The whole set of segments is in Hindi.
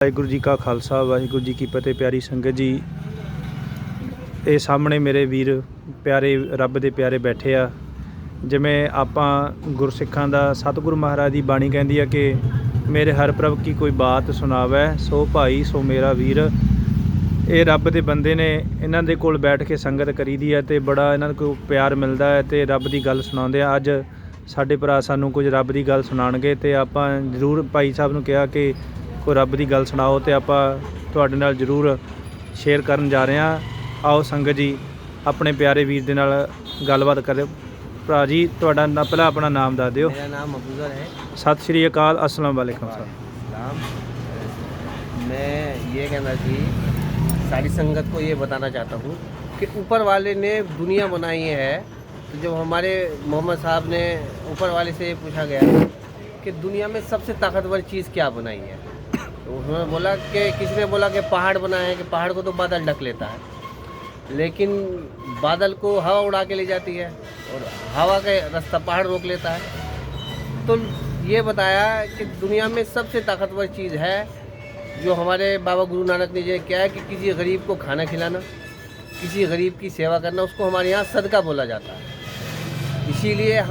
वाहिगुरू जी का खालसा वाहिगुरू जी की फतेह। प्यारी संगत जी, ਇਹ ਸਾਹਮਣੇ ਮੇਰੇ ਵੀਰ ਪਿਆਰੇ ਰੱਬ ਦੇ ਪਿਆਰੇ ਬੈਠੇ ਆ। ਜਿਵੇਂ ਆਪਾਂ ਗੁਰਸਿੱਖਾਂ ਦਾ ਸਤਿਗੁਰੂ ਮਹਾਰਾਜ ਦੀ ਬਾਣੀ ਕਹਿੰਦੀ ਆ ਕਿ ਮੇਰੇ ਹਰ ਪ੍ਰਭ ਕੀ ਕੋਈ ਬਾਤ ਸੁਣਾਵੇ, ਸੋ ਭਾਈ ਸੋ ਮੇਰਾ ਵੀਰ। ਇਹ ਰੱਬ ਦੇ ਬੰਦੇ ਨੇ, ਇਹਨਾਂ ਦੇ ਕੋਲ ਬੈਠ ਕੇ ਸੰਗਤ ਕਰੀਦੀ ਹੈ ਅਤੇ ਬੜਾ ਇਹਨਾਂ ਕੋਲ ਪਿਆਰ ਮਿਲਦਾ ਹੈ ਅਤੇ ਰੱਬ ਦੀ ਗੱਲ ਸੁਣਾਉਂਦੇ ਆ। ਅੱਜ ਸਾਡੇ ਭਰਾ ਸਾਨੂੰ ਕੁਝ ਰੱਬ ਦੀ ਗੱਲ ਸੁਣਾਉਣਗੇ ਅਤੇ ਆਪਾਂ ਜ਼ਰੂਰ ਭਾਈ ਸਾਹਿਬ ਨੂੰ ਕਿਹਾ ਕਿ ਕੋਈ ਰੱਬ ਦੀ ਗੱਲ ਸੁਣਾਓ ਅਤੇ ਆਪਾਂ ਤੁਹਾਡੇ ਨਾਲ ਜ਼ਰੂਰ ਸ਼ੇਅਰ ਕਰਨ ਜਾ ਰਹੇ ਹਾਂ। आओ संगत जी अपने प्यारे वीर दे नाल गलबात करें। भरा जी तुहाडा पहला अपना नाम दस दिओ। मेरा नाम अबूजर है। सत श्री अकाल, अस्सलाम वालेकुम सलाम। मैं ये कहना थी, सारी संगत को ये बताना चाहता हूँ कि ऊपर वाले ने दुनिया बनाई है। तो जब हमारे मोहम्मद साहब ने ऊपर वाले से पूछा गया कि दुनिया में सबसे ताकतवर चीज़ क्या बनाई है, तो उन्होंने बोला कि किसी ने बोला कि पहाड़ बनाए हैं, कि पहाड़ को तो बादल ढक लेता है, लेकिन बादल को हवा उड़ा के ले जाती है और हवा का रास्ता पहाड़ रोक लेता है। तो ये बताया कि दुनिया में सबसे ताकतवर चीज़ है जो हमारे बाबा गुरु नानक ने ये क्या है कि किसी गरीब को खाना खिलाना, किसी गरीब की सेवा करना, उसको हमारे यहाँ सदका बोला जाता है। इसीलिए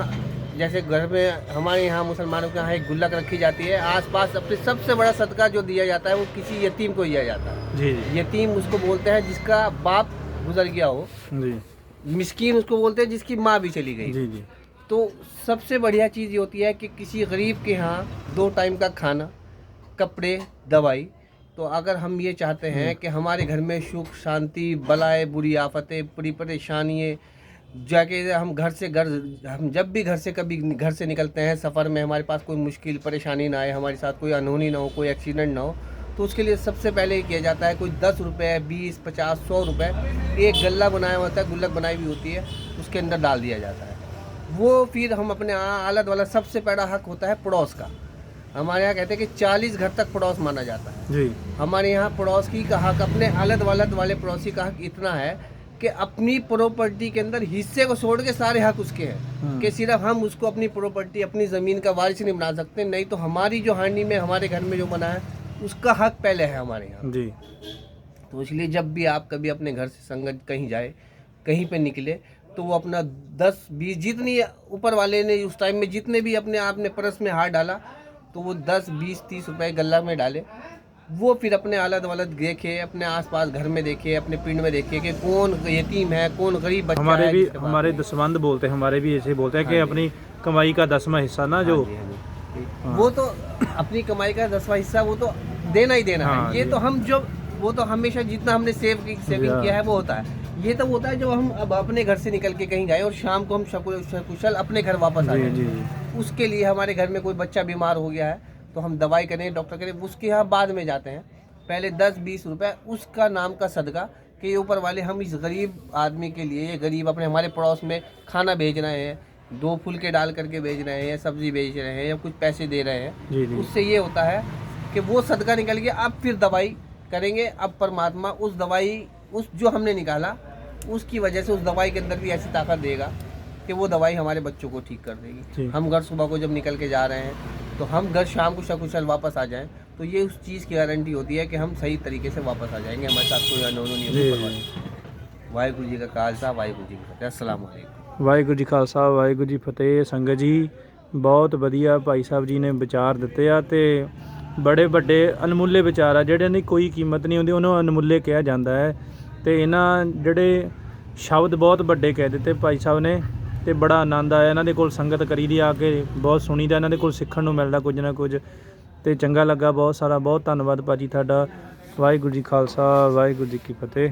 जैसे घर में हमारे यहाँ मुसलमानों के यहाँ एक गुल्लक रखी जाती है, आसपास अपने सबसे बड़ा सदका जो दिया जाता है वो किसी यतीम को दिया जाता है। जी। यतीम उसको बोलते हैं जिसका बाप गुजर गया हो जी। मिस्कीन उसको बोलते हैं जिसकी माँ भी चली गई जी जी। तो सबसे बढ़िया चीज़ ये होती है कि किसी गरीब के यहाँ 2 टाइम का खाना, कपड़े, दवाई। तो अगर हम ये चाहते हैं कि हमारे घर में सुख शांति, बलाएं, बुरी आफतें, बड़ी परेशानियाँ, जाके हम हम जब भी घर से कभी घर से निकलते हैं सफ़र में, हमारे पास कोई मुश्किल परेशानी ना आए, हमारे साथ कोई अनहोनी ना हो, कोई एक्सीडेंट ना हो, तो उसके लिए सबसे पहले ये किया जाता है कोई 10 रुपये, 20, 50, 100 रुपये एक गल्ला बनाया होता है, गुल्लक बनाई हुई होती है, उसके अंदर डाल दिया जाता है। वो फिर हम अपने आलत वाला सबसे बड़ा हक होता है पड़ोस का। हमारे यहाँ कहते हैं कि 40 घर तक पड़ोस माना जाता है जी। हमारे यहाँ पड़ोस की का हक, अपने आलत वालत वाले पड़ोसी का हक इतना है कि अपनी प्रॉपर्टी के अंदर हिस्से को छोड़ के सारे हक उसके हैं, कि सिर्फ हम उसको अपनी प्रॉपर्टी, अपनी ज़मीन का वारिस नहीं बना सकते, नहीं तो हमारी जो हांडी में हमारे घर में जो बना है उसका हक पहले है हमारे यहाँ जी। तो इसलिए जब भी आप कभी अपने घर से संगत कहीं जाए, कहीं पे निकले, तो वो अपना 10, 20 जितनी ऊपर वाले ने उस टाइम में जितने भी अपने आपने परस में हाथ डाला, तो वो 10, 20, 30 रुपए गल्ला में डाले। वो फिर अपने आलत वालत देखे, अपने आसपास घर में देखे, अपने पिंड में देखे कि कौन यतीम है, कौन गरीब बच्चा हमारे है। भी हमारे दसवंध बोलते हैं, हमारे भी ऐसे बोलते हैं कि अपनी कमाई का 10वां हिस्सा ना जो वो तो अपनी कमाई का 10वां हिस्सा वो तो देना ही देना है। ये तो हम जो वो तो हमेशा जितना हमने सेविंग किया है वो होता है। ये तो होता है जब हम अब अपने घर से निकल के कहीं जाए और शाम को हम कुशल अपने घर वापस आ जाए। उसके लिए हमारे घर में कोई बच्चा बीमार हो गया है तो हम दवाई करें, डॉक्टर करें, उसके यहाँ बाद में जाते हैं। पहले 10-20 रुपये उसका नाम का सदका कि ऊपर वाले हम इस गरीब आदमी के लिए, ये गरीब अपने हमारे पड़ोस में खाना भेज रहे हैं, 2 फुलके डाल करके भेज रहे हैं, सब्जी भेज रहे हैं या कुछ पैसे दे रहे हैं। उससे ये होता है कि वो सदका निकल गया, अब फिर दवाई करेंगे। अब परमात्मा उस दवाई, उस जो हमने निकाला उसकी वजह से उस दवाई के अंदर भी ऐसी ताकत देगा कि वो दवाई हमारे बच्चों को ठीक कर देगी। हम घर सुबह को जब निकल के जा रहे हैं तो हम घर शाम को सकुशल वापस आ जाएं, तो ये उस चीज़ की गारंटी होती है कि हम सही तरीके से वापस आ जाएंगे, हमारे साथ कोई अनहोनी नहीं होगी। वाहिगुरू जी का खालसा, वाहिगुरू जी की फतेह। अस्सलाम वालेकुम। वाहिगुरू जी खालसा, वाहिगुरू जी फतेह। संगत जी बहुत ਵਧੀਆ ਭਾਈ ਸਾਹਿਬ ਜੀ ਨੇ ਵਿਚਾਰ ਦਿੱਤੇ ਆ ਤੇ ਬੜੇ ਵੱਡੇ ਅਨਮੁੱਲੇ ਵਿਚਾਰ ਆ ਜਿਹੜਿਆਂ ਦੀ ਕੋਈ ਕੀਮਤ ਨਹੀਂ ਹੁੰਦੀ, ਉਹਨੂੰ ਅਨਮੁੱਲੇ ਕਿਹਾ ਜਾਂਦਾ ਹੈ। ਤੇ ਇਹਨਾਂ ਜਿਹੜੇ ਸ਼ਬਦ ਬਹੁਤ ਵੱਡੇ ਕਹਿ ਦਿੱਤੇ ਭਾਈ ਸਾਹਿਬ ਨੇ ਤੇ ਬੜਾ ਆਨੰਦ ਆਇਆ। ਇਹਨਾਂ ਦੇ ਕੋਲ ਸੰਗਤ ਕਰੀਦੀ ਆ ਕੇ ਬਹੁਤ ਸੁਣੀਦਾ, ਇਹਨਾਂ ਦੇ ਕੋਲ ਸਿੱਖਣ ਨੂੰ ਮਿਲਦਾ ਕੁਝ ਨਾ ਕੁਝ ਤੇ ਚੰਗਾ ਲੱਗਾ ਬਹੁਤ ਸਾਰਾ। ਬਹੁਤ ਧੰਨਵਾਦ ਭਾਜੀ ਤੁਹਾਡਾ। ਵਾਹਿਗੁਰੂ ਜੀ ਖਾਲਸਾ, ਵਾਹਿਗੁਰੂ ਜੀ ਕੀ ਫਤਿਹ।